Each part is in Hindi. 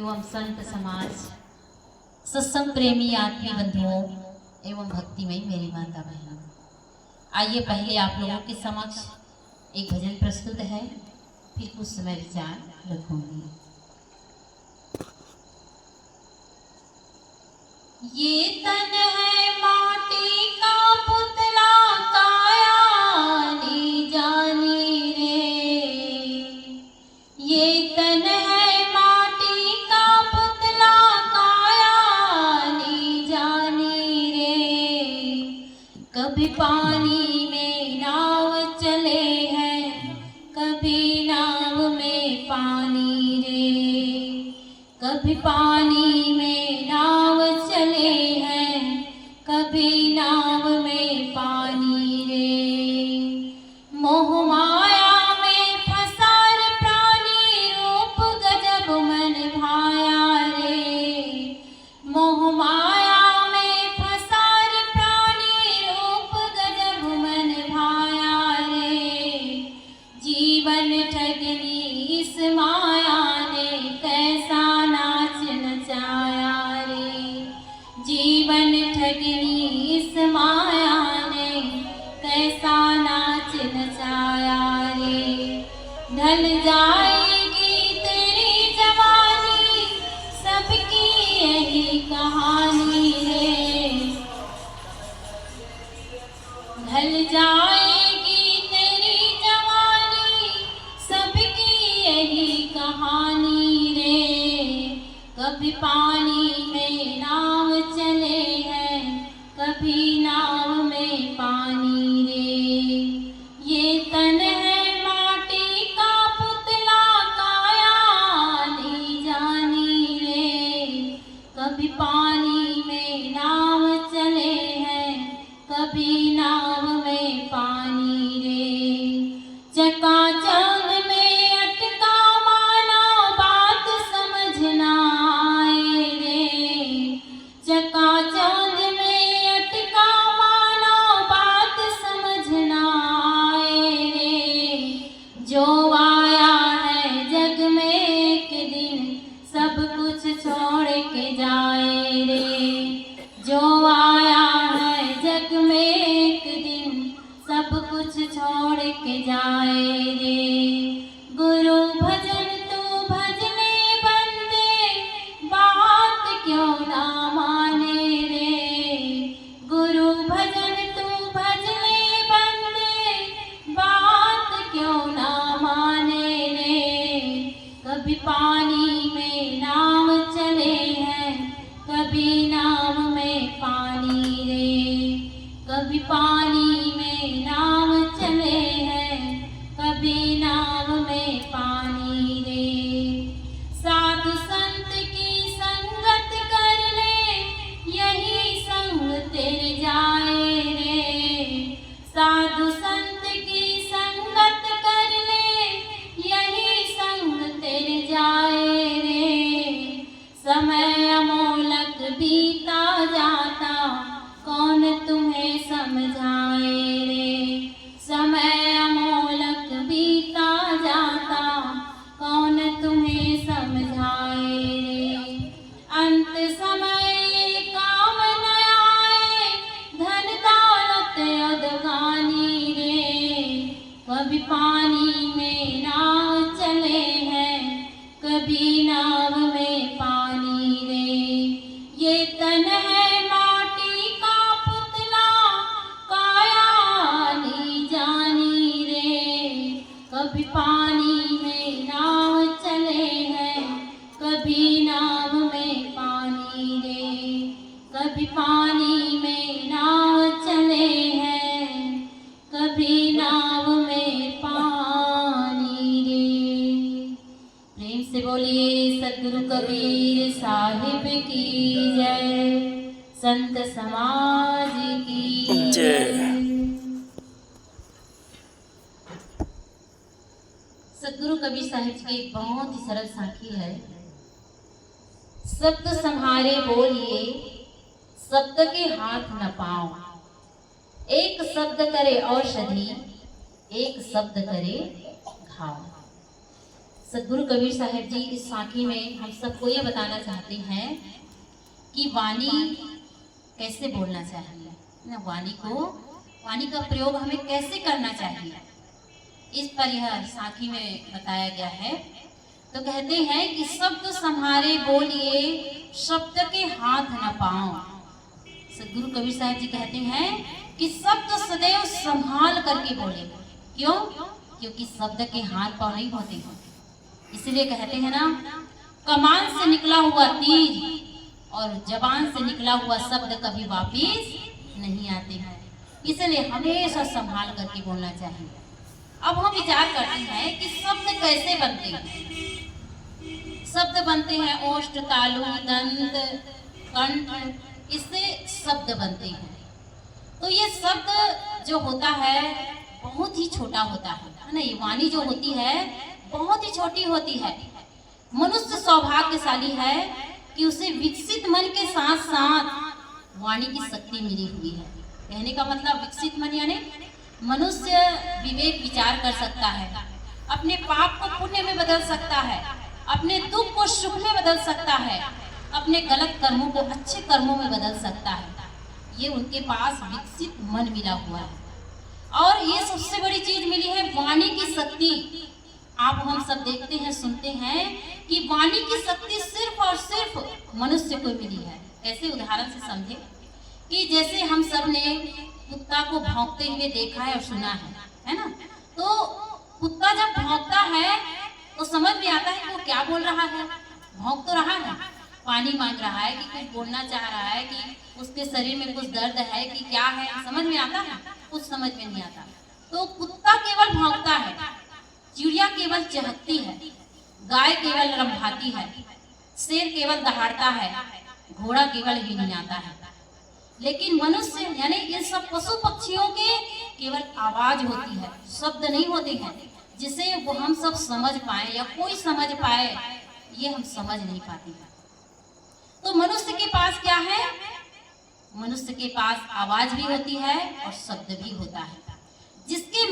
एवं संत समाज, सत्संग प्रेमी आत्मीय बंधुओं एवं भक्तिमय मेरी माता बहनों, आइए पहले आप लोगों के समक्ष एक भजन प्रस्तुत है, फिर कुछ समय विचार रखूंगी। ये तन है माटी का पुतला, काया ली जानी रे। ये तन है माटी का पुतला, काया ली जानी रे। कभी पानी में नाव चले हैं, कभी नाव में पानी रे। कभी पानी में नाव चले हैं, कभी नाव में पानी रे। मोह माया में फंसा रे प्राणी, रूप गजब मन भाया रे। मोह माया में फंसा रे प्राणी, रूप गजब मन भाया रे। जीवन ठगनी इस माया ने, कैसा नाच नचाया रे। जीवन ठगनी इस माया ने, कैसा नाच नचाया रे। ढल जाएगी तेरी जवानी, सबकी यही कहानी रे। ढल जाएगी तेरी जवानी, सबकी यही कहानी रे। कभी पानी में नाव चले हैं, कभी नाव में पानी रे। ये तन है माटी का पुतला, काया ली जानी रे। कभी पानी में नाव चले हैं, कभी नाव में पानी रे। चकाचौंध में अटका मानो, बात समझ ना आए रे। चकाचौंध में अटका मानो, बात समझ ना आए रे। जो आया है जग में एक दिन, सब कुछ छोड़ के जाए रे। जो आया है जग में एक दिन, सब कुछ छोड़ के जाए रे। गुरु भजन तू भजने बंदे, बात क्यों ना माने रे। गुरु भजन तू भजने बंदे, बात क्यों ना माने रे। कभी पानी में नाव चले हैं, कभी नाव में पानी रे। कभी पानी में नाव चले हैं, कभी नाव में पानी रे। साधु संत की संगत कर ले, यही संग तेरे जाए रे। साधु संत की संगत कर ले, यही संग तेरे जाए रे। समय अमोलक बीता जाता, कौन तुम्हें समझाए रे। समय अमोलक बीता जाता, कौन तुम्हें समझाए रे। अंत समय ये काम न आए, धन दौलत अदगानी रे। कभी पानी में नाव चले हैं, कभी नाव में पानी रे। ये तन है माटी का पुतला, काया ली जानी रे। कभी पानी में नाव चले हैं, कभी नाव में पानी रे। कभी पानी में नाव चले हैं, कभी नाव में पानी रे। प्रेम से बोलिए सतगुरु कबीर साहिब की जय, संत समाज की जय। सतगुरु कबीर साहिब जी की एक बहुत ही सरल साखी है। शब्द संहारे बोलिए, शब्द के हाथ न पाओ। एक शब्द करे औषधि, एक शब्द करे घाव। सदगुरु कबीर साहब जी इस साखी में हम सबको ये बताना चाहते हैं कि वाणी कैसे बोलना चाहिए ना, वाणी का प्रयोग हमें कैसे करना चाहिए, इस पर यह साखी में बताया गया है। तो कहते हैं कि शब्द संहारे बोलिए, शब्द के हाथ न पाओ। सदगुरु कबीर साहब जी कहते हैं कि शब्द सदैव संभाल करके बोले। क्यों? क्योंकि शब्द के हाथ पांव नहीं होते हैं। इसलिए कहते हैं ना, कमान से निकला हुआ तीर और जबान से निकला हुआ शब्द कभी वापिस नहीं आते हैं। इसलिए हमेशा संभाल करके बोलना चाहिए। अब हम विचार करते हैं कि शब्द कैसे बनते हैं। शब्द बनते हैं ओष्ठ, तालु, दंत, कंठ, इससे शब्द बनते हैं। तो ये शब्द जो होता है बहुत ही छोटा होता है ना। ये वाणी जो होती है बहुत ही छोटी होती है। मनुष्य सौभाग्यशाली है कि उसे विकसित मन के साथ साथ वाणी की शक्ति मिली हुई है। कहने का मतलब विकसित मन यानी मनुष्य विवेक विचार कर सकता है, अपने पाप को पुण्य में बदल सकता है, अपने दुख को सुख में बदल सकता है, अपने गलत कर्मों को अच्छे कर्मों में बदल सकता है। ये उनके पास विकसित मन मिला हुआ है। और ये सबसे बड़ी चीज मिली है वाणी की शक्ति। आप हम सब देखते हैं, सुनते हैं कि वाणी की शक्ति सिर्फ और सिर्फ मनुष्य को मिली है। ऐसे उदाहरण से समझे कि जैसे हम सब ने कुत्ता को भौंकते हुए देखा है और सुना है ना। तो कुत्ता जब भौंकता है तो समझ में आता है कि वो क्या बोल रहा है। भौंक तो रहा है, पानी मांग रहा है कि कुछ बोलना चाह रहा है, कि उसके शरीर में कुछ दर्द है कि क्या है, समझ में आता है? कुछ समझ में नहीं आता। तो कुत्ता केवल भौंकता है, चिड़िया केवल चहकती है, गाय केवल रंभाती है, शेर केवल दहाड़ता है, घोड़ा केवल हिनहिनाता है। लेकिन मनुष्य यानी इन सब पशु पक्षियों के केवल आवाज होती है, शब्द नहीं होते हैं जिसे वो हम सब समझ पाए या कोई समझ पाए, ये हम समझ नहीं पाते हैं। तो मनुष्य के पास क्या है? मनुष्य के पास आवाज भी होती है और शब्द भी होता है, जिसके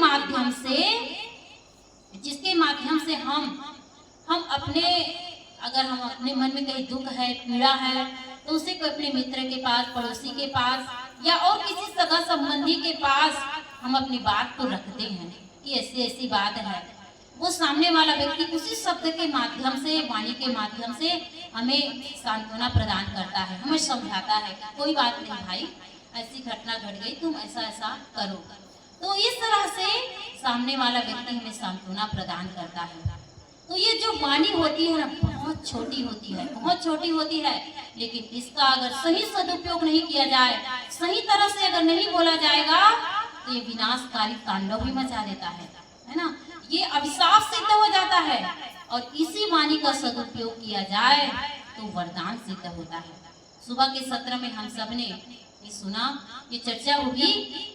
माध्यम से हम अपने, अगर हम अपने मन में कहीं दुख है, पीड़ा है, तो उसे कोई अपने मित्र के पास, पड़ोसी के पास या और किसी सगा संबंधी के पास हम अपनी बात को रखते हैं कि ऐसी ऐसी बात है। वो सामने वाला व्यक्ति उसी शब्द के माध्यम से, वाणी के माध्यम से हमें सांत्वना प्रदान करता है, हमें समझाता है कि कोई बात नहीं भाई, ऐसी घटना घट गई, तुम ऐसा ऐसा करो। तो इस तरह से सामने वाला व्यक्ति हमें सांत्वना प्रदान करता है। तो ये जो वाणी होती है ना, बहुत छोटी होती है, बहुत छोटी होती है, लेकिन इसका अगर सही सदुपयोग नहीं किया जाए, सही तरह से अगर नहीं बोला जाएगा, तो ये विनाशकारी तांडव भी मचा देता है ना। ये अभिशाप सिद्ध हो जाता है। और इसी वाणी का सदुपयोग किया जाए तो वरदान सिद्ध होता है। सुबह के सत्र में हम सब ने ये सुना, ये चर्चा होगी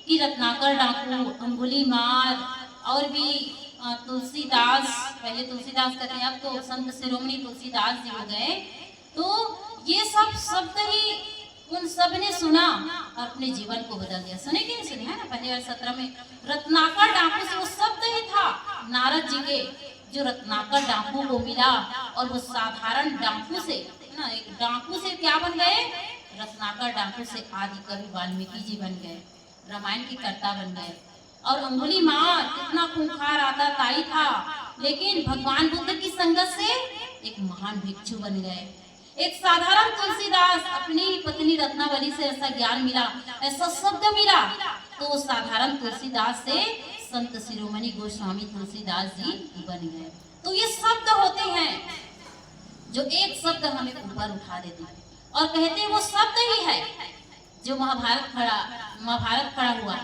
कि रत्नाकर डाकू, अंगुलीमाल और भी तुलसीदास, पहले तुलसीदास कहते हैं, अब तो संत शिरोमणि तुलसीदास जी हो गए। तो ये सब शब्द ही उन सब ने सुना और अपने जीवन को बदल दिया। सुने कि नहीं सुने? है ना, पहले वाले सत्र में रत्नाकर डाकू से वो शब्द ही था नारद जी के, जो रत्नाकर डाकू को मिला। और वो साधारण डाकू से ना, एक डाकू से क्या बन गए? रत्नाकर डाकू से आदि कवि वाल्मीकि जी बन गए, रामायण के कर्ता बन गए। और अंगुलीमाल कितना खूंखार आता ताई था, लेकिन भगवान बुद्ध की संगत से एक महान भिक्षु बन गए। एक साधारण तुलसीदास, अपनी पत्नी रत्नावली से ऐसा ज्ञान मिला, ऐसा शब्द मिला, तो वो साधारण तुलसीदास से संत शिरोमणि गोस्वामी तुलसीदास जी बन गए। तो ये शब्द होते हैं जो एक शब्द हमें ऊपर उठा देते हैं। और कहते हैं वो शब्द ही है जो महाभारत खड़ा हुआ।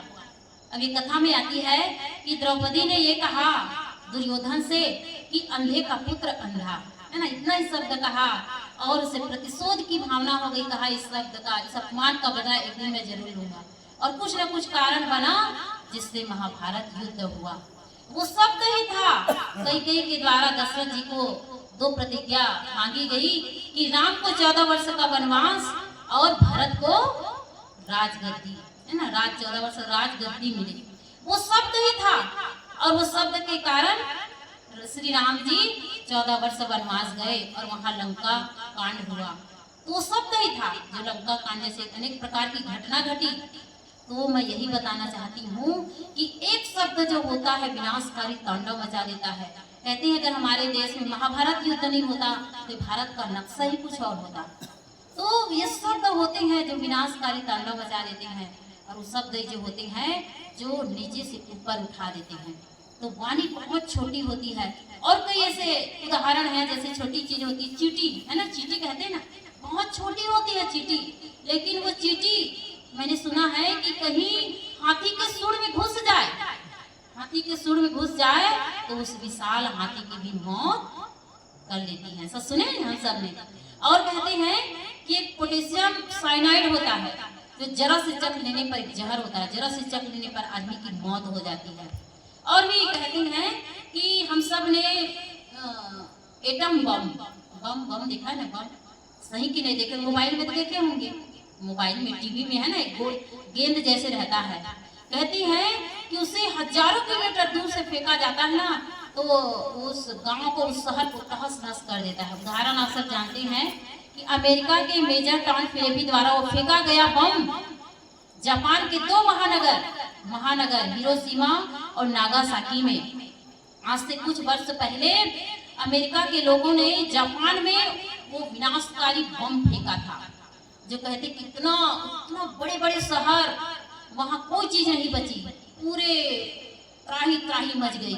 अभी कथा में आती है कि द्रौपदी ने ये कहा दुर्योधन से कि अंधे का पुत्र अंधा, है ना, इतना ही शब्द कहा और उसे प्रतिशोध की भावना हो गई। कहा इस शब्द का, इस अपमान का बदला एक दिन मैं जरूर लूंगा। और कुछ न कुछ कारण बना जिससे महाभारत युद्ध हुआ। वो शब्द ही था। कैकेयी के द्वारा दशरथ जी को 2 प्रतिज्ञा मांगी गई कि राम को 14 वर्ष का वनवास और भरत को राजगद्दी, है ना, 14 वर्ष राजगद्दी मिली। वो शब्द ही था और वो शब्द के कारण श्री राम जी 14 वर्ष वनवास गए और वहां लंका कांड हुआ, तो शब्द ही था जो लंका कांड से अनेक प्रकार की घटना घटी। तो मैं यही बताना चाहती हूँ कि एक शब्द जो होता है विनाशकारी तांडव मचा देता है। कहते हैं अगर हमारे देश में महाभारत युद्ध नहीं होता तो भारत का नक्शा ही कुछ और होता। तो ये शब्द होते हैं जो विनाशकारी तांडव मचा देते हैं, और वो शब्द जो होते हैं जो नीचे से ऊपर उठा देते हैं। तो वाणी बहुत छोटी होती है, और कई ऐसे उदाहरण हैं, जैसे छोटी चीज होती है चींटी, है ना, चींटी कहते हैं ना, बहुत छोटी होती है चींटी, लेकिन वो चींटी मैंने सुना है कि कहीं हाथी के सूंड में घुस जाए, हाथी के सूंड में घुस जाए तो उस विशाल हाथी की भी मौत कर लेती है। सब सुने हैं हम सब ने। और कहते हैं कि एक पोटेशियम साइनाइड होता है जो जरा से चख लेने पर, एक जहर होता है, जरा से चख लेने पर आदमी की मौत हो जाती है। और भी कहते हैं कि हम सब ने एटम बम बम बम देखा है ना, बम सही कि नहीं देखे, मोबाइल में तो देखे होंगे, मोबाइल में टीवी में है ना, एक गोल गेंद जैसे रहता है। कहती हैं कि उसे हजारों किलोमीटर दूर से फेंका जाता है ना, तो उस गांव को, उस शहर को तहस नहस कर देता है। उदाहरण आप सब जानते हैं कि अमेरिका के मेजर टॉन फिलिपी द्वारा वो फेंका गया बम जापान के 2 महानगर हिरोशिमा और नागासाकी में, आज से कुछ वर्ष पहले अमेरिका के लोगों ने जापान में वो विनाशकारी बम फेंका था, जो कहते कितना बड़े बड़े शहर, वहां कोई चीज नहीं बची, पूरे त्राही त्राही मच गई।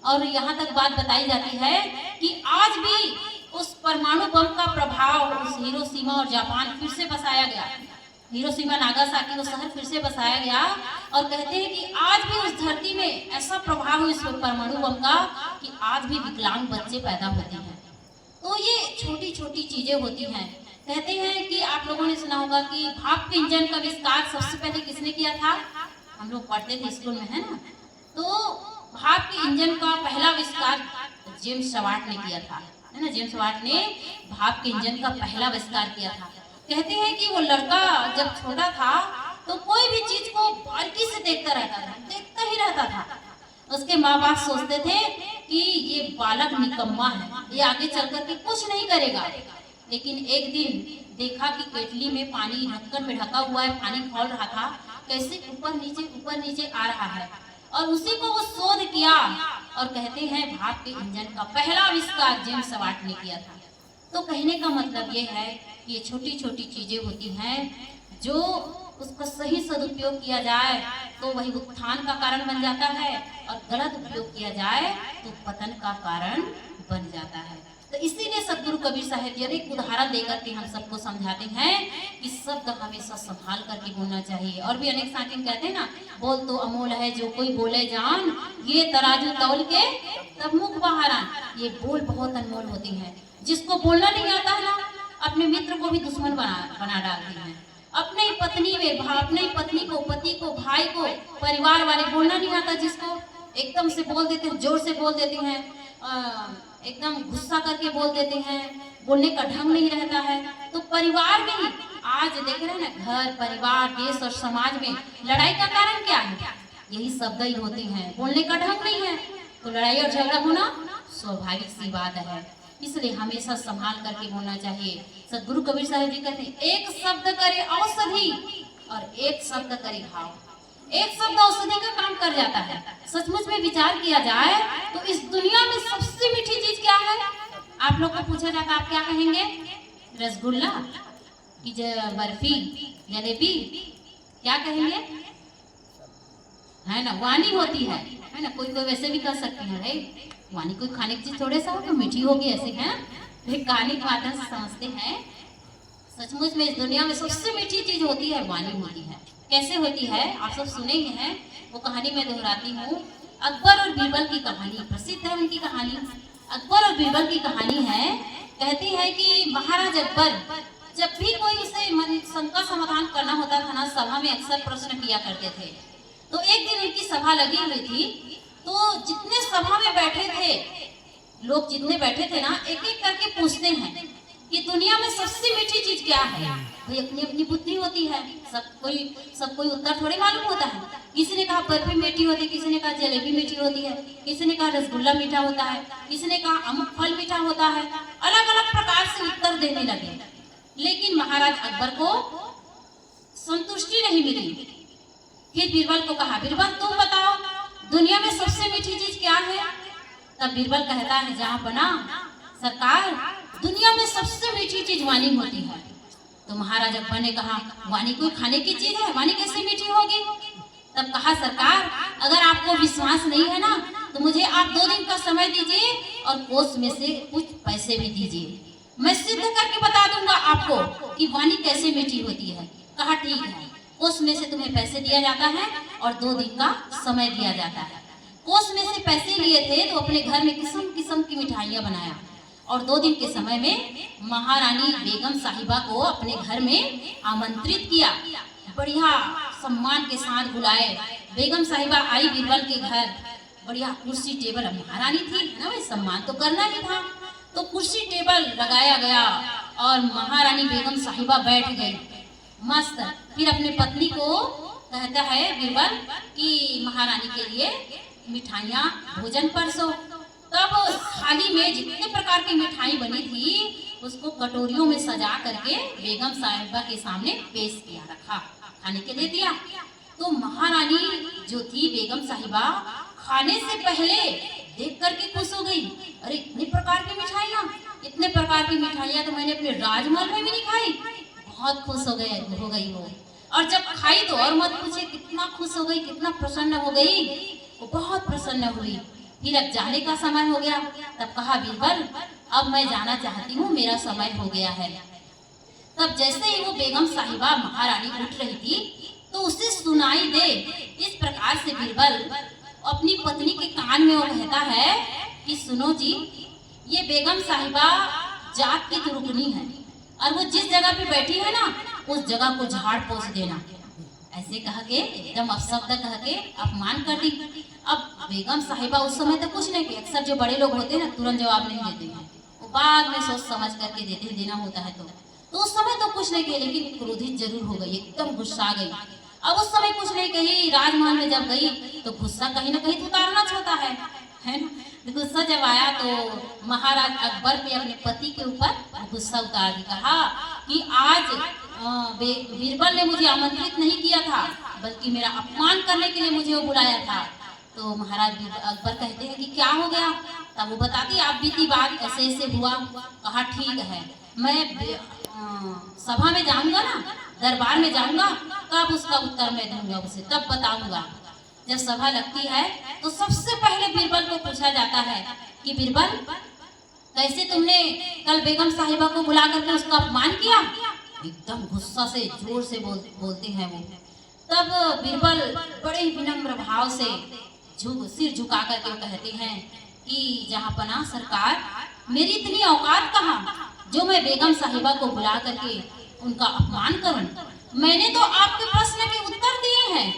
और यहाँ तक बात बताई जाती है कि आज भी उस परमाणु बम का प्रभाव उस हिरोशिमा और जापान फिर से बसाया गया, हिरोशिमा नागासाकी वो शहर फिर से बसाया गया। और कहते हैं कि आज भी उस धरती में ऐसा प्रभाव है इस परमाणु बम का कि आज भी विकलांग बच्चे पैदा होते हैं। तो ये छोटी छोटी चीजें होती हैं। कहते हैं कि आप लोगों ने सुना होगा कि भाप के इंजन का आविष्कार सबसे पहले किसने किया था, हम लोग पढ़ते थे स्कूल में, है ना। तो भाप के इंजन का पहला आविष्कार जेम्स वाट ने किया था, है ना, जेम्स वाट ने भाप के इंजन का पहला आविष्कार किया था। कहते हैं कि वो लड़का जब छोटा था तो कोई भी चीज को बारीकी से देखता ही रहता था। उसके माँ बाप सोचते थे कि ये बालक निकम्मा है, ये आगे चल करके कुछ नहीं करेगा। लेकिन एक दिन देखा कि केटली में पानी ढक्कन में ढका हुआ है, पानी खौल रहा था, कैसे ऊपर नीचे आ रहा है, और उसी को वो शोध किया। और कहते हैं भाप के इंजन का पहला आविष्कार जेम्स वाट ने किया था। तो कहने का मतलब ये है कि ये छोटी छोटी चीजें होती हैं, जो उसका सही सदुपयोग किया जाए तो वही उत्थान का कारण बन जाता है, और गलत उपयोग किया जाए तो पतन का कारण बन जाता है। तो इसीलिए सदगुरु कबीर साहब जी एक उदाहरण देकर के हम सबको समझाते हैं कि शब्द हमेशा संभाल करके बोलना चाहिए। और भी अनेक साथी कहते हैं ना, बोल तो अमोल है जो कोई बोले जान, ये तराजू तौल के तब मुख बाहर आन। ये बोल बहुत अनमोल होती है। जिसको बोलना नहीं आता है ना, अपने मित्र को भी दुश्मन बना डालते हैं। अपने पत्नी में, अपने पत्नी को, पति को, भाई को, परिवार वाले बोलना नहीं आता जिसको, एकदम से बोल देते हैं, जोर से बोल देते हैं, एकदम गुस्सा करके बोल देते हैं, बोलने का ढंग नहीं रहता है। तो परिवार में आज देख रहे हैं ना, घर परिवार देश और समाज में लड़ाई का कारण क्या है, यही शब्द ही होते हैं, बोलने का ढंग नहीं है, तो लड़ाई और झगड़ा होना स्वाभाविक सी बात है। इसलिए हमेशा संभाल करके बोलना चाहिए। सदगुरु कबीर साहब जी कहते हैं, एक शब्द करे औषधि और एक शब्द करे घाव। एक शब्द औषधि का काम कर जाता है। सचमुच में विचार किया जाए तो इस दुनिया में सबसे मीठी चीज क्या है? आप लोग को पूछा जाता, आप क्या कहेंगे? रसगुल्ला की बर्फी, जलेबी, क्या कहेंगे? है ना, वाणी होती है ना। कोई कोई वैसे भी कह सकते हैं, भाई वाणी कोई खाने की चीज थोड़े सा हो तो मीठी होगी, ऐसे हैं कहानी के माध्यम से समझते हैं। सचमुच में इस दुनिया में सबसे मीठी चीज होती है, वाणी होती है। कैसे होती है आप सब सुने ही हैं, वो कहानी मैं दोहराती हूँ। अकबर और बीरबल की कहानी प्रसिद्ध है, उनकी कहानी अकबर और बीरबल की कहानी है। कहती है कि महाराज अकबर जब भी कोई उसे शंका समाधान करना होता था ना, सभा में अक्सर प्रश्न किया करते थे। तो एक दिन उनकी सभा लगी हुई थी, तो जितने सभा में बैठे थे लोग, जितने बैठे थे ना, एक एक करके पूछते हैं कि दुनिया में सबसे मीठी चीज क्या है। भाई अपनी अपनी बुद्धि होती है, सब कोई उत्तर थोड़ी मालूम होता है। किसी ने कहा बर्फी मीठी होती है, किसी ने कहा जलेबी मीठी होती है, किसी ने कहा रसगुल्ला मीठा होता है, किसी ने कहा अमुक फल मीठा होता है। अलग अलग प्रकार से उत्तर देने लगे, लेकिन महाराज अकबर को संतुष्टि नहीं मिली। फिर बीरबल को कहा, बीरबल तुम बताओ दुनिया में सबसे मीठी चीज क्या है। तब बीरबल कहता है, जहाँ बना सरकार, दुनिया में सबसे मीठी चीज वाणी होती है। तो महाराज अकबर ने कहा, वाणी कोई खाने की चीज है, वाणी कैसे मीठी होगी। तब कहा, सरकार अगर आपको विश्वास नहीं है ना, तो मुझे आप 2 दिन का समय दीजिए और कोष में से कुछ पैसे भी दीजिए, मैं सिद्ध करके बता दूंगा आपको कि वाणी कैसे मीठी होती है। कहा ठीक है, कोष में से तुम्हें पैसे दिया जाता है और 2 दिन का समय दिया जाता है। कोष में से पैसे लिए थे तो अपने घर में किस्म किस्म की मिठाइयाँ बनाया और 2 दिन के समय में महारानी बेगम साहिबा को अपने घर में आमंत्रित किया। बढ़िया सम्मान के साथ बुलाए। बेगम साहिबा आई बीरबल के घर, बढ़िया कुर्सी टेबल, महारानी थी ना, भाई सम्मान तो करना ही था। तो कुर्सी टेबल लगाया गया और महारानी बेगम साहिबा बैठ गई मस्त। फिर अपने पत्नी को कहता है बीरबल कि महारानी के लिए मिठाइयाँ भोजन परसो। तब थाली में जितने प्रकार की मिठाई बनी थी उसको कटोरियों में सजा करके बेगम साहिबा के सामने पेश किया, रखा, खाने के लिए दिया। तो महारानी जो थी बेगम साहिबा खाने से पहले देख करके खुश हो गई। अरे इतने प्रकार की मिठाइयाँ, इतने प्रकार की मिठाइयाँ तो मैंने अपने राजमहल में भी नहीं खाई। बहुत खुश हो गई वो। और जब खाई तो और मत पूछे कितना खुश हो गई, कितना प्रसन्न हो गई, वो बहुत प्रसन्न हुई। फिर अब जाने का समय हो गया। तब कहा, बीरबल अब मैं जाना चाहती हूँ, मेरा समय हो गया है। तब जैसे ही वो बेगम साहिबा महारानी उठ रही थी तो उसे सुनाई दे इस प्रकार से बीरबल अपनी पत्नी के कान में वो कहता है कि सुनो जी, ये बेगम साहिबा जात की तुरुकनी है और वो जिस जगह पे बैठी है ना उस जगह को झाड़ पोंछ देना। ऐसे कह के एकदम अपशब्द कह के अपमान कर दी। अब बेगम साहिबा उस समय तो कुछ नहीं की, अक्सर जो बड़े लोग होते हैं ना तुरंत जवाब नहीं देते हैं, वो बाद में सोच समझ करके देना होता है। तो उस समय तो कुछ नहीं किया, लेकिन क्रोधित जरूर हो गई, एकदम गुस्सा गई। अब उस समय कुछ नहीं कही। राजमहल में जब गई तो गुस्सा कहीं ना कहीं उतारना चाहता है ना। गुस्सा जब आया तो महाराज अकबर ने अपने पति के ऊपर गुस्सा उतार दी। कहा कि आज बीरबल ने मुझे आमंत्रित नहीं किया था, बल्कि मेरा अपमान करने के लिए मुझे वो बुलाया था। तो महाराज अकबर कहते हैं कि क्या हो गया। तब वो बताती, आप बीती बात ऐसे ऐसे हुआ। कहा ठीक है, मैं सभा में जाऊंगा ना, दरबार में जाऊंगा, तब उसका उत्तर मैं दूंगा उसे, तब बताऊंगा। जब सभा लगती है तो सबसे पहले बीरबल को पूछा जाता है कि बीरबल कैसे तुमने कल बेगम साहिबा को बुला करके उसका अपमान किया। एकदम गुस्सा से जोर से बोलते हैं वो। तब बीरबल बड़े विनम्र भाव से सिर झुका करके कहते हैं कि जहाँ पना सरकार, मेरी इतनी औकात कहाँ जो मैं बेगम साहिबा को बुला करके उनका अपमान करूं। मैंने तो आपके प्रश्न के उत्तर दिए हैं।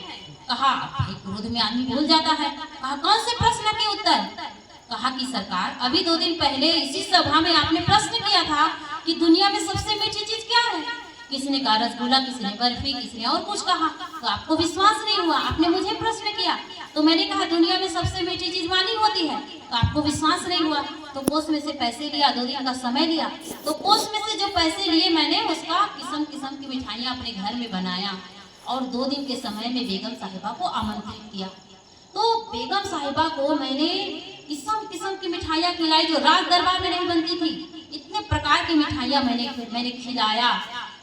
कहा, क्रोध में आदमी भूल जाता है। कहा, कौन से प्रश्न के उत्तर। कहा कि सरकार, अभी 2 दिन पहले इसी सभा में आपने प्रश्न किया था कि दुनिया में सबसे मीठी चीज क्या है। किसी ने कहा रसगुल्ला, किसी ने बर्फी, किसी ने और कुछ कहा। तो आपको विश्वास नहीं हुआ, आपने मुझे प्रश्न किया तो मैंने कहा दुनिया में सबसे मीठी चीज वाणी होती है। तो आपको विश्वास नहीं हुआ तो कोष में से पैसे लिया, 2 दिन का समय लिया। तो कोष में से जो पैसे लिए मैंने उसका किस्म किस्म की मिठाइयाँ अपने घर में बनाया और 2 दिन के समय में बेगम साहिबा को आमंत्रित किया। तो बेगम साहिबा को मैंने किस्म किस्म की मिठाइयाँ खिलाई जो राज दरबार में नहीं बनती थी। इतने प्रकार की मिठाइयाँ मैंने खिलाया,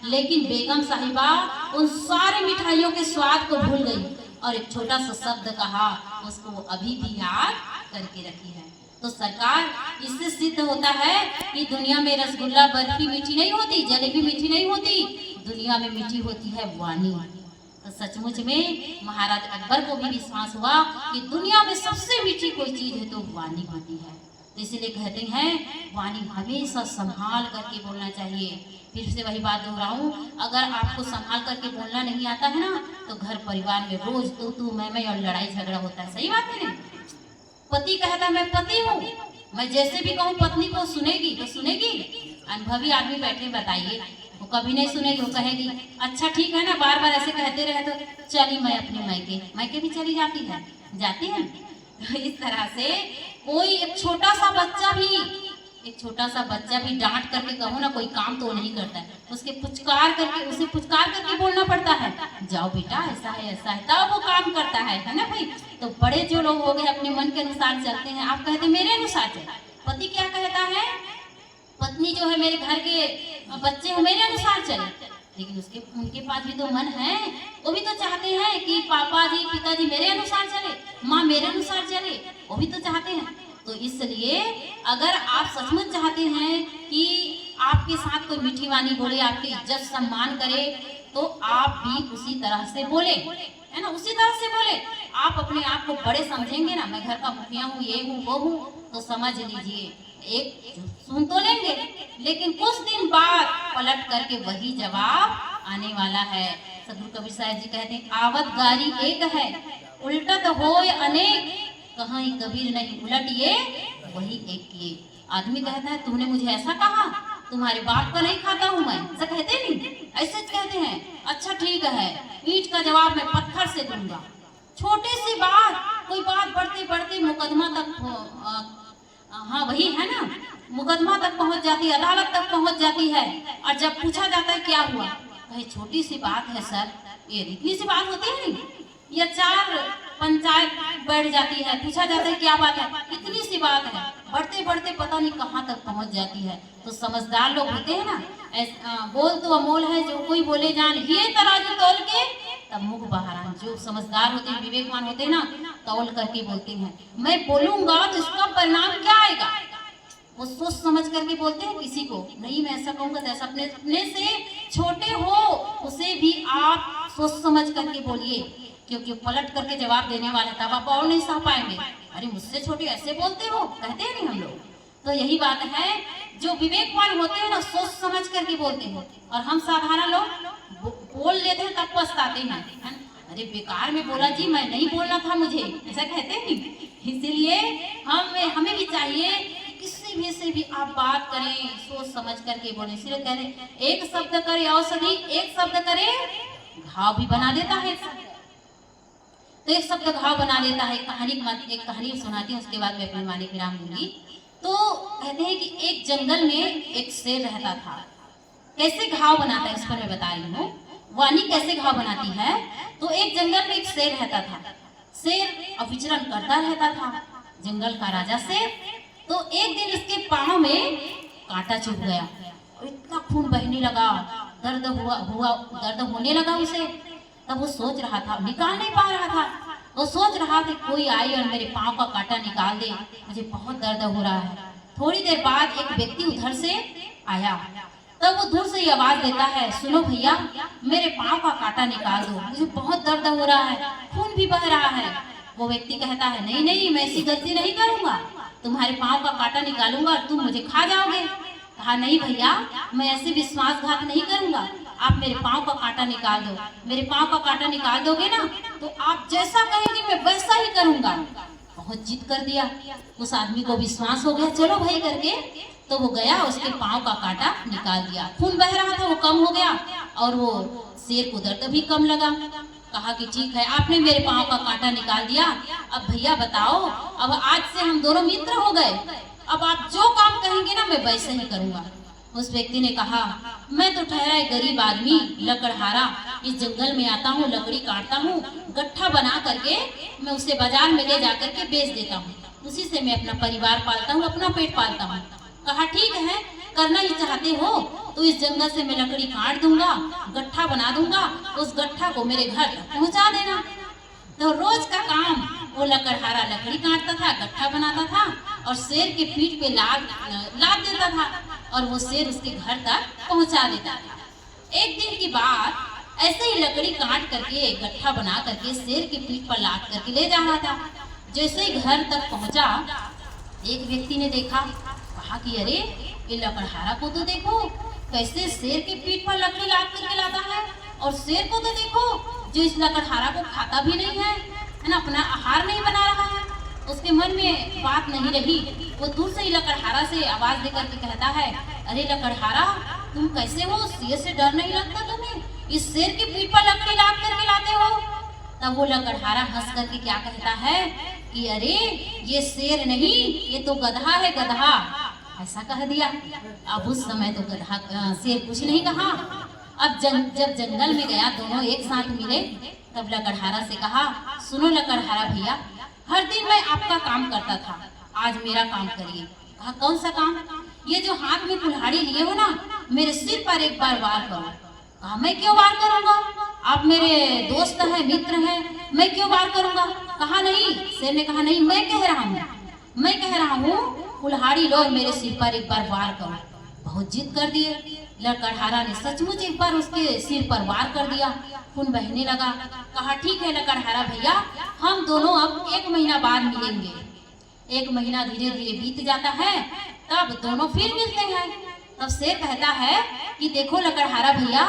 लेकिन बेगम साहिबा उन सारी मिठाइयों के स्वाद को भूल गई और एक छोटा सा शब्द कहा, उसको वो अभी भी याद करके रखी है। तो सरकार, इससे सिद्ध होता है कि दुनिया में रसगुल्ला बर्फी मीठी नहीं होती, जलेबी मीठी नहीं होती, दुनिया में मीठी होती है वाणी। तो सचमुच में महाराज अकबर को भी विश्वास हुआ कि दुनिया में सबसे मीठी कोई चीज है तो वाणी होती है। तो इसीलिए कहते हैं वाणी हमेशा संभाल करके बोलना चाहिए। फिर से वही बात दोहराऊं, अगर आपको संभाल करके बोलना नहीं आता है ना तो घर परिवार में रोज तू मैं और लड़ाई झगड़ा होता है। सही बात है ना। पति कहता मैं पति हूँ, मैं जैसे भी कहूँ पत्नी को सुनेगी तो सुनेगी, अनुभवी आदमी बैठे बताइए, वो कभी नहीं सुनेगी, वो कहेगी अच्छा ठीक है ना, बार बार ऐसे कहते रहे तो चली मैं अपने मायके, मायके भी चली जाती है। तो इस तरह से कोई एक छोटा सा बच्चा भी डांट करके कहो ना कोई काम तो नहीं करता है, उसे पुचकार करके बोलना पड़ता है, जाओ बेटा ऐसा है तब वो काम करता है ना भाई। तो बड़े जो लोग हो गए अपने मन के अनुसार चलते हैं, आप कहते मेरे अनुसार चल। पति क्या कहता है, पत्नी जो है मेरे घर के बच्चे हो मेरे अनुसार चले, लेकिन उनके पास भी तो मन है, वो भी तो चाहते हैं कि पापा जी पिताजी मेरे अनुसार चले, माँ मेरे अनुसार चले, वो भी तो चाहते हैं। तो इसलिए अगर आप सचमुच चाहते हैं कि आपके साथ कोई मीठी वाणी बोले, आपकी इज्जत सम्मान करे, तो आप भी उसी तरह से बोले, है ना, उसी तरह से बोले। आप अपने आप को बड़े समझेंगे ना, मैं घर का मुखिया हूँ, ये हूँ वो हूँ, तो समझ लीजिए एक सुन तो लेंगे, लेकिन कुछ दिन बाद पलट करके वही जवाब आने वाला है। सदगुरु कबीर साहब जी कहते हैं आवत गारी एक है, उल्टत होय अनेक, कहीं कबीर नहीं उलट ये वही एक किए। आदमी कहता है तुमने मुझे ऐसा कहा, तुम्हारे बाप का नहीं खाता हूँ मैं, ऐसा कहते नहीं, ऐसे कहते हैं। अच्छा ठीक है, ईंट का जवाब मैं पत्थर से दूंगा। छोटी सी बात, कोई बात बढ़ते बढ़ते मुकदमा तक हाँ वही है ना, मुकदमा तक पहुंच जाती है, अदालत तक पहुंच जाती है। और जब पूछा जाता है क्या हुआ, कहे छोटी सी बात है सर, ये इतनी सी बात होती है नहीं, या 4 पंचायत बैठ जाती है, पूछा जाता है क्या बात है, इतनी सी बात है, बढ़ते बढ़ते पता नहीं कहाँ तक पहुंच जाती है। तो समझदार लोग होते हैं ना, बोल तो अमोल है जो कोई बोले जान, ये तराजू तोल के तब मुख बाहर आए। जो समझदार होते हैं, विवेकवान होते हैं ना, तौल करके बोलते हैं। मैं बोलूंगा तो इसका परिणाम क्या आएगा, वो सोच समझ करके बोलते हैं। किसी को नहीं मैं ऐसा कहूंगा तो ऐसा, अपने से छोटे हो उसे भी आप सोच समझ करके बोलिए, क्योंकि पलट करके जवाब देने वाला तब आप और नहीं सह पाएंगे। अरे मुझसे छोटे ऐसे बोलते हो, कहते हैं नहीं हम लोग। तो यही बात है, जो विवेकवान होते हैं ना सोच समझ करके बोलते हैं, और हम साधारण लोग बोल लेते हैं तब पछताते हैं, अरे बेकार में बोला जी, मैं नहीं बोलना था मुझे, ऐसा कहते हैं। इसीलिए हमें भी चाहिए किसी भी से भी आप बात करें सोच समझ करके बोले। इसलिए कह रहे एक शब्द करे औषधि, एक शब्द करे घाव भी बना देता है। तो एक शब्द घाव बना देता है। एक कहानी सुनाती हूँ, उसके बाद मैं अपनी वाणी विराम दूंगी। तो कहते हैं कि एक जंगल में एक शेर रहता था। कैसे घाव बनाता है इस पर मैं बता रही हूँ, वाणी कैसे घाव बनाती है। तो एक जंगल में एक शेर रहता था। शेर विचरण करता रहता था, जंगल का राजा शेर। तो एक दिन इसके पाँव में कांटा चुभ गया और इतना खून बहने लगा, दर्द होने लगा उसे। तब वो सोच रहा था, निकाल नहीं पा रहा था। वो सोच रहा था कोई आए और मेरे पाँव का कांटा निकाल दे, मुझे बहुत दर्द हो रहा है। थोड़ी देर बाद एक व्यक्ति उधर से आया। तब वो दूर से ही आवाज देता है, सुनो भैया मेरे पाँव का कांटा निकाल दो, मुझे बहुत दर्द हो रहा है, खून भी बह रहा है। वो व्यक्ति कहता है नहीं नहीं, मैं ऐसी गलती नहीं करूंगा, तुम्हारे पाँव का कांटा निकालूंगा और तुम मुझे खा जाओगे। कहा नहीं भैया, मैं ऐसे विश्वासघात नहीं करूंगा, आप मेरे पाँव का कांटा निकाल दो। मेरे पाँव का कांटा निकाल दोगे ना तो आप जैसा कहेंगे मैं वैसा ही करूंगा। बहुत जिद कर दिया, उस आदमी को विश्वास हो गया, चलो भाई करके। तो वो गया, उसके पाँव का कांटा निकाल दिया। खून बह रहा था वो कम हो गया और वो शेर को दर्द भी कम लगा। कहा कि ठीक है, आपने मेरे पाँव का कांटा निकाल दिया, अब भैया बताओ, अब आज से हम दोनों मित्र हो गए, अब आप जो काम कहेंगे ना मैं वैसे ही करूंगा। उस व्यक्ति ने कहा मैं तो ठहरा एक गरीब आदमी, लकड़हारा, इस जंगल में आता हूँ, लकड़ी काटता हूँ, गट्ठा बना करके मैं उसे बाजार में ले जाकर के बेच देता हूँ, उसी से मैं अपना परिवार पालता हूँ, अपना पेट पालता हूँ। कहा ठीक है, करना ही चाहते हो तो इस जंगल से मैं लकड़ी काट दूंगा, गट्ठा बना दूंगा, उस गट्ठा को मेरे घर तक पहुँचा देना। तो रोज का काम वो लकड़हारा लकड़ी काटता था, गट्ठा बनाता था और शेर के पीठ पे लाद देता था और वो शेर उसके घर तक पहुंचा देता था। एक दिन की बात, ऐसे ही लकड़ी काट करके गट्ठा बना करके शेर के पीठ पर लाद करके ले जा रहा था। जैसे ही घर तक पहुंचा, एक व्यक्ति ने देखा, कहा कि अरे ये लकड़हारा को तो देखो कैसे शेर के पीठ पर लकड़ी लाद करके लाता है, और शेर को तो देखो जो इस लकड़हारा को खाता भी नहीं है ना, अपना आहार नहीं बना रहा है। उसके मन में बात नहीं रही, वो दूर से ही लकड़हारा से आवाज देकर के कहता है अरे लकड़हारा, तुम कैसे हो? शेर से डर नहीं लगता तुम्हें? इस शेर की पीठ पर लकड़ी लाद करके लाते हो? तब वो लकड़हारा हंस करके क्या कहता है कि अरे ये शेर नहीं, ये तो गधा है, गधा। ऐसा कह दिया। अब उस समय तो गधा शेर कुछ नहीं कहा। अब जब जंगल में गया, दोनों एक साथ मिले, तब लकड़हारा से कहा, सुनो लकड़हारा भैया, हर दिन मैं आपका काम करता था, आज मेरा काम करिए। कहा कौन सा काम? ये जो हाथ में कुल्हाड़ी लिए हो ना, मेरे सिर पर एक बार वार करो। कहा मैं क्यों वार करूंगा? आप मेरे दोस्त हैं, मित्र हैं, मैं क्यों वार करूंगा? कहा नहीं। शेर ने कहा नहीं, मैं कह रहा हूँ कुल्हाड़ी लो और मेरे सिर पर एक बार वार करो। बहुत जिद कर दिए। लकड़हारा ने सचमुच एक बार उसके सिर पर वार कर दिया। खून बहने लगा। कहा ठीक है लकड़हारा भैया, हम दोनों अब 1 महीना बाद मिलेंगे। 1 महीना धीरे धीरे बीत जाता है, तब दोनों फिर मिलते हैं। तब शेर कहता है कि देखो लकड़हारा भैया,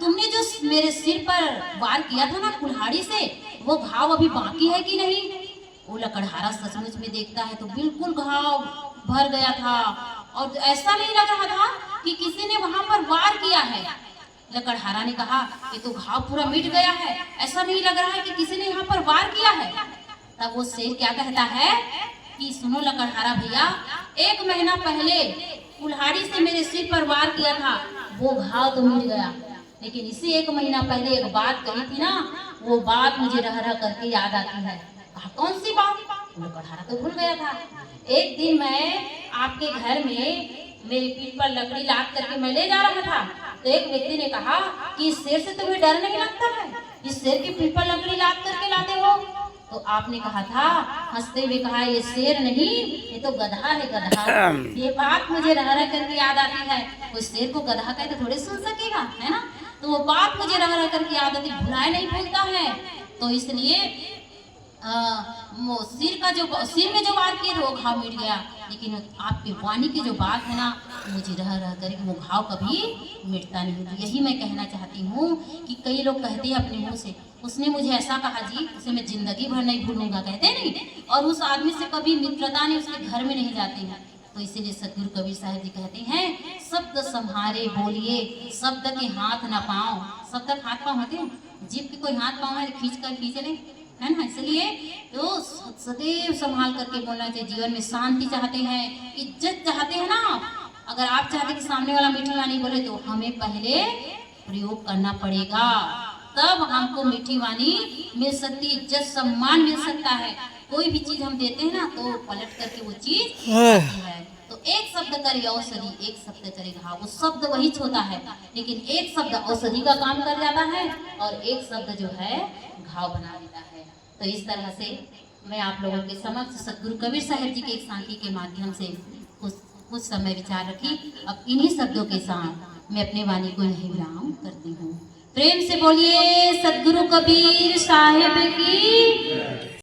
तुमने जो मेरे सिर पर वार किया था ना कुल्हाड़ी से, वो घाव अभी बाकी है कि नहीं? वो लकड़हारा सचमुच में देखता है तो बिल्कुल घाव भर गया था और ऐसा नहीं लग रहा था कि किसी ने वहां पर वार किया है। लकड़हारा ने कहा ये तो घाव पूरा मिट गया है, ऐसा नहीं लग रहा है कि किसी ने यहाँ पर वार किया है। तब वो शेर क्या कहता है कि सुनो लकड़हारा भैया, 1 महीना पहले कुल्हाड़ी से मेरे सिर पर वार किया था, वो घाव तो मिट गया, लेकिन इसी 1 महीना पहले एक बात कही थी ना, वो बात मुझे रह रह करके याद आती है। कहा कौन सी बात? लकड़हारा तो भूल गया था। एक दिन मैं आपके घर में मेरी पीठ पर लकड़ी लाद करके मैं ले जा रहा था, तो एक व्यक्ति ने कहा कि इस शेर से तुम्हें डर नहीं लगता है? इस शेर की पीठ पर लकड़ी लाद करके लाते हो? तो आपने कहा था, हंसते हुए कहा ये शेर नहीं, ये तो गधा है, गधा। ये बात मुझे रह रह करके याद आती है। कोई शेर को गधा कहे तो थोड़े सुन सकेगा, है ना? तो वो बात मुझे रह रह करके याद आती, भुलाए नहीं भूलता है। तो इसलिए सिर में जो वार किए थे वो घाव मिट गया, लेकिन आपके वाणी की जो बात है ना, मुझे रह रह कर वो घाव कभी मिटता नहीं। तो यही मैं कहना चाहती हूँ कि कई लोग कहते हैं अपने मुंह से, उसने मुझे ऐसा कहा जी, उसे मैं जिंदगी भर नहीं भूलूंगा, कहते नहीं, और उस आदमी से कभी मित्रता नहीं, उसके घर में नहीं जाते हैं। तो इसीलिए सतगुरु कबीर साहब जी कहते हैं, शब्द संहारे बोलिए, शब्द के हाथ न पाओ। शब्द हाथ पाँव होते हैं, जीभ के कोई हाथ पाँव है खींच ले, है ना? इसलिए तो सदैव संभाल करके बोलना चाहिए। जीवन में शांति चाहते हैं, इज्जत चाहते हैं ना, अगर आप चाहते कि सामने वाला मीठी वाणी बोले तो हमें पहले प्रयोग करना पड़ेगा, तब हमको मीठी वाणी मिल सकती, इज्जत सम्मान मिल सकता है। कोई भी चीज हम देते हैं ना तो पलट करके वो चीज है। तो एक शब्द करे औषधि, एक शब्द करे घाव। वो शब्द वही होता है, लेकिन एक शब्द औषधि का काम कर जाता है और एक शब्द जो है घाव बना देता है। तो इस तरह से मैं आप लोगों के समक्ष सतगुरु कबीर साहब जी के एक सांखी के माध्यम से कुछ समय विचार रखी। अब इन्हीं शब्दों के साथ मैं अपने वाणी को यही विराम करती हूँ। प्रेम से बोलिए सतगुरु कबीर साहब की।